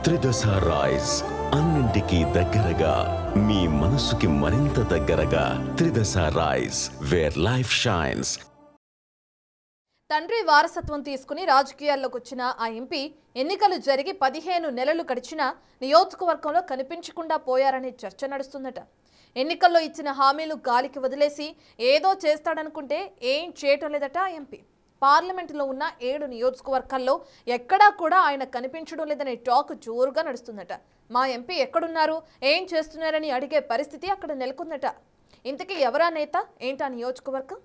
త్రిదశ rice అన్నింటికి దగ్గరగా మీ మనసుకి మరింత దగ్గరగా త్రిదశ రైస్ వేర్ లైఫ్ షైన్స్. తండ్రి వారసత్వం తీసుకుని రాజకీయాల్లోకి వచ్చిన ఆ ఎంపీ ఎన్నికలు జరిగి 15 నెలలు గడిచినా నియోజకవర్గంలో కనిపించకుండా పోయారనే చర్చ నడుస్తుందట. ఎన్నికల్లో ఇచ్చిన హామీలు గాలికి వదిలేసి ఏదో చేస్తాడనుకుంటే ఏం చేయటం లేదట ఆ ఎంపీ. పార్లమెంటులో ఉన్న 7 నియోజకవర్గాల్లో ఎక్కడా కూడా ఆయన కనిపించడం లేదనే టాక్ జోరుగా నడుస్తుందట. మా ఎంపీ ఎక్కడున్నారు, ఏం చేస్తున్నారని అడిగే పరిస్థితి అక్కడ నెలకొందట. ఇంతకీ ఎవరా నేత, ఏంటా నియోజకవర్గం?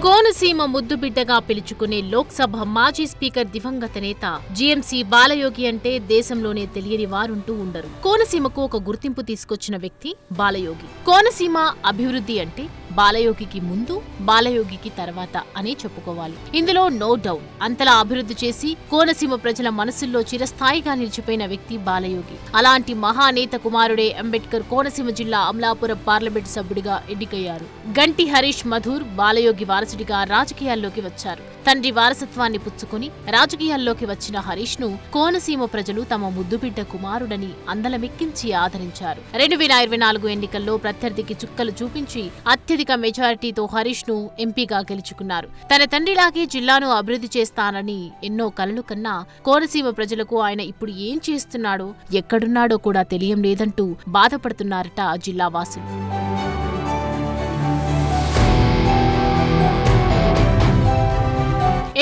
కోనసీమ ముద్దుబిడ్డగా పిలుచుకునే లోక్సభ మాజీ స్పీకర్ దివంగత నేత జీఎంసీ బాలయోగి అంటే దేశంలోనే తెలియని వారుంటూ ఉండరు. కోనసీమకు ఒక గుర్తింపు తీసుకొచ్చిన వ్యక్తి బాలయోగి. కోనసీమ అభివృద్ధి అంటే బాలయోగికి ముందు, బాలయోగికి తర్వాత అనే చెప్పుకోవాలి. ఇందులో నో డౌట్. అంతలా అభివృద్ధి చేసి కోనసీమ ప్రజల మనసుల్లో చిరస్థాయిగా నిలిచిపోయిన వ్యక్తి బాలయోగి. అలాంటి మహానేత కుమారుడే అంబేద్కర్ కోనసీమ జిల్లా అమలాపురం పార్లమెంటు సభ్యుడిగా ఎన్నికయ్యారు. గంటి హరీష్ మధుర్ బాలయోగి వారసుడిగా రాజకీయాల్లోకి వచ్చారు. తండ్రి వారసత్వాన్ని పుచ్చుకుని రాజకీయాల్లోకి వచ్చిన హరీష్ ను కోనసీమ ప్రజలు తమ ముద్దుబిడ్డ కుమారుడని అందలమెక్కించి ఆదరించారు. 2024 ఎన్నికల్లో ప్రత్యర్థికి చుక్కలు చూపించి అత్యధిక మెజారిటీతో హరీష్ ను ఎంపీగా గెలుచుకున్నారు. తన తండ్రిలాగే జిల్లాను అభివృద్ధి చేస్తానని ఎన్నో కలలు కన్నా కోనసీమ ప్రజలకు ఆయన ఇప్పుడు ఏం చేస్తున్నాడో, ఎక్కడున్నాడో కూడా తెలియం లేదంటూ బాధపడుతున్నారట జిల్లా వాసులు.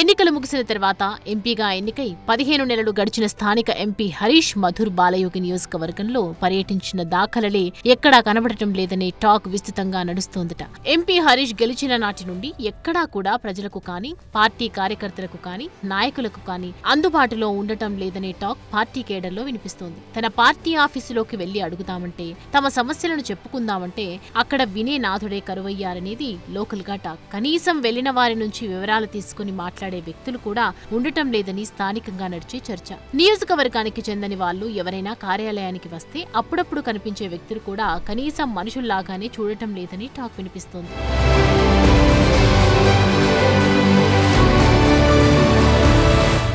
ఎన్నికలు ముగిసిన తర్వాత ఎంపీగా ఎన్నికై 15 నెలలు గడిచిన స్థానిక ఎంపీ హరీష్ మధుర్ బాలయోగి నియోజకవర్గంలో పర్యటించిన దాఖలలే ఎక్కడా కనబడటం లేదనే టాక్ విస్తృతంగా నడుస్తోందట. ఎంపీ హరీష్ గెలిచిన నాటి నుండి ఎక్కడా కూడా ప్రజలకు కానీ, పార్టీ కార్యకర్తలకు కానీ, నాయకులకు కానీ అందుబాటులో ఉండటం లేదనే టాక్ పార్టీ కేడర్లో వినిపిస్తోంది. తన పార్టీ ఆఫీసులోకి వెళ్లి అడుగుదామంటే, తమ సమస్యలను చెప్పుకుందామంటే అక్కడ వినే నాథుడే కరువయ్యారనేది లోకల్ గా టాక్. కనీసం వెళ్లిన వారి నుంచి వివరాలు తీసుకుని మాట్లాడే వ్యక్తులు కూడా ఉండటం లేదని స్థానికంగా నడిచే చర్చ. నియోజకవర్గానికి చెందని వాళ్లు ఎవరైనా కార్యాలయానికి వస్తే అప్పుడప్పుడు కనిపించే వ్యక్తులు కూడా కనీసం మనుషుల్లాగానే చూడటం లేదని టాక్ వినిపిస్తోంది.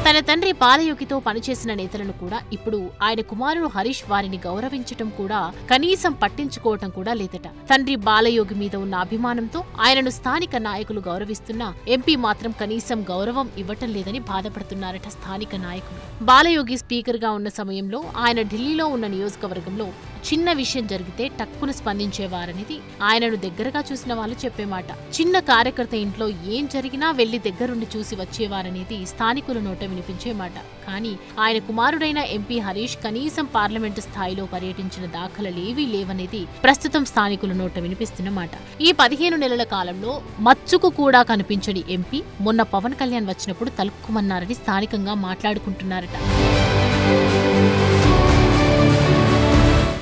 తన తండ్రి బాలయోగితో పనిచేసిన నేతలను కూడా ఇప్పుడు ఆయన కుమారుడు హరీష్ వారిని గౌరవించటం కూడా, కనీసం పట్టించుకోవటం కూడా లేదట. తండ్రి బాలయోగి మీద ఉన్న అభిమానంతో ఆయనను స్థానిక నాయకులు గౌరవిస్తున్నా ఎంపీ మాత్రం కనీసం గౌరవం ఇవ్వటం లేదని బాధపడుతున్నారట స్థానిక నాయకులు. బాలయోగి స్పీకర్ గా ఉన్న సమయంలో ఆయన ఢిల్లీలో ఉన్న నియోజకవర్గంలో చిన్న విషయం జరిగితే టక్కున స్పందించేవారనేది ఆయనను దగ్గరగా చూసిన వాళ్ళు చెప్పే మాట. చిన్న కార్యకర్త ఇంట్లో ఏం జరిగినా వెళ్లి దగ్గరుండి చూసి వచ్చేవారనేది స్థానికుల నోట వినిపించే మాట. కానీ ఆయన కుమారుడైన ఎంపీ హరీష్ కనీసం పార్లమెంటు స్థాయిలో పర్యటించిన దాఖలలేవీ లేవనేది ప్రస్తుతం స్థానికుల నోట వినిపిస్తున్న మాట. ఈ 15 నెలల కాలంలో మచ్చుకు కూడా కనిపించని ఎంపీ మొన్న పవన్ కళ్యాణ్ వచ్చినప్పుడు తలుక్కుమన్నారని స్థానికంగా మాట్లాడుకుంటున్నారట.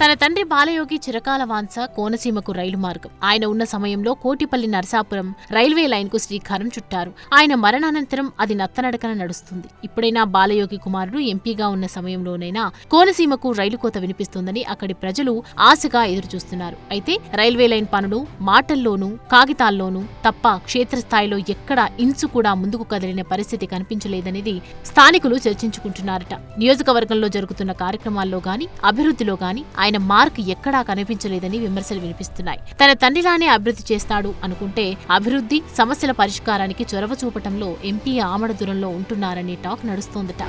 తన తండ్రి బాలయోగి చిరకాల వాంఛ కోనసీమకు రైలు మార్గం. ఆయన ఉన్న సమయంలో కోటిపల్లి నరసాపురం రైల్వే లైన్ కు శ్రీకారం చుట్టారు. ఆయన మరణానంతరం అది నత్తనడకన నడుస్తుంది. ఇప్పుడైనా బాలయోగి కుమారుడు ఎంపీగా ఉన్న సమయంలోనైనా కోనసీమకు రైలు కోత వినిపిస్తుందని అక్కడి ప్రజలు ఆశగా ఎదురుచూస్తున్నారు. అయితే రైల్వే లైన్ పనులు మాటల్లోనూ, కాగితాల్లోనూ తప్ప క్షేత్రస్థాయిలో ఎక్కడా ఇంచు కూడా ముందుకు కదిలిన పరిస్థితి కనిపించలేదనేది స్థానికులు చర్చించుకుంటున్నారట. నియోజకవర్గంలో జరుగుతున్న కార్యక్రమాల్లో గాని, అభివృద్ధిలో గాని ఆయన మార్క్ ఎక్కడా కనిపించలేదని విమర్శలు వినిపిస్తున్నాయి. తన తండ్రిలానే అభివృద్ధి చేస్తాడు అనుకుంటే అభివృద్ధి, సమస్యల పరిష్కారానికి చొరవ చూపటంలో ఎంపీ ఆమడ దూరంలో ఉంటున్నారనే టాక్ నడుస్తోందట.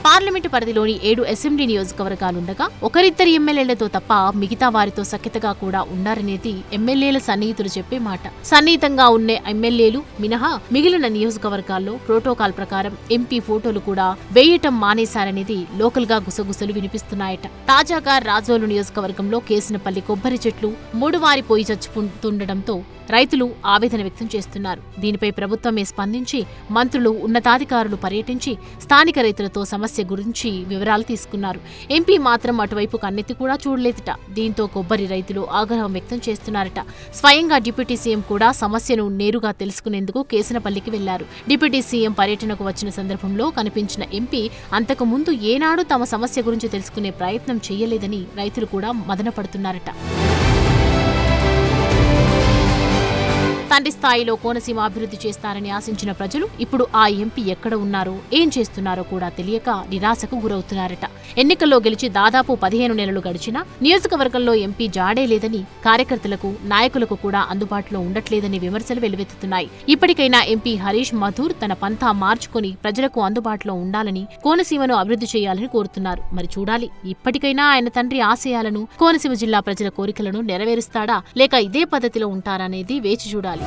పార్లమెంటు పరిధిలోని 7 అసెంబ్లీ నియోజకవర్గాలుండగా ఒకరిద్దరి ఎమ్మెల్యేలతో తప్ప మిగతా వారితో సఖ్యతగా కూడా ఉండారనేది ఎమ్మెల్యేల సన్నిహితులు చెప్పే మాట. సన్నిహితంగా ఉన్న ఎమ్మెల్యేలు మినహా మిగిలిన నియోజకవర్గాల్లో ప్రోటోకాల్ ప్రకారం ఎంపీ ఫోటోలు కూడా వేయటం మానేశారనేది లోకల్ గా గుసగుసలు వినిపిస్తున్నాయట. తాజాగా రాజోలు నియోజకవర్గంలో కేసినపల్లి కొబ్బరి చెట్లు మూడువారిపోయి చచ్చిపోతుండటంతో రైతులు ఆవేదన వ్యక్తం చేస్తున్నారు. దీనిపై ప్రభుత్వమే స్పందించి మంత్రులు, ఉన్నతాధికారులు పర్యటించి స్థానిక రైతులతో సమస్య గురించి వివరాలు తీసుకున్నారు. ఎంపీ మాత్రం అటువైపు కన్నెత్తి కూడా చూడలేదట. దీంతో కొబ్బరి రైతులు ఆగ్రహం వ్యక్తం చేస్తున్నారట. స్వయంగా డిప్యూటీ సీఎం కూడా సమస్యను నేరుగా తెలుసుకునేందుకు కేసినపల్లికి వెళ్లారు. డిప్యూటీ సీఎం పర్యటనకు వచ్చిన సందర్భంలో కనిపించిన ఎంపీ అంతకు ముందు ఏనాడు తమ సమస్య గురించి తెలుసుకునే ప్రయత్నం చేయలేదని రైతులు కూడా మదనపడుతున్నారట. తండ్రి స్థాయిలో కోనసీమ అభివృద్ధి చేస్తారని ఆశించిన ప్రజలు ఇప్పుడు ఆ ఎంపీ ఎక్కడ ఉన్నారో ఏం చేస్తున్నారో కూడా తెలియక నిరాశకు గురవుతున్నారట. ఎన్నికల్లో గెలిచి దాదాపు 15 నెలలు గడిచినా నియోజకవర్గంలో ఎంపీ జాడే లేదని, కార్యకర్తలకు నాయకులకు కూడా అందుబాటులో ఉండట్లేదని విమర్శలు వెల్లువెత్తుతున్నాయి. ఇప్పటికైనా ఎంపీ హరీష్ మధూర్ తన పంథా మార్చుకుని ప్రజలకు అందుబాటులో ఉండాలని, కోనసీమను అభివృద్ధి చేయాలని కోరుతున్నారు. మరి చూడాలి, ఇప్పటికైనా ఆయన తండ్రి ఆశయాలను, కోనసీమ జిల్లా ప్రజల కోరికలను నెరవేరుస్తాడా లేక ఇదే పద్ధతిలో ఉంటారనేది వేచి చూడాలి.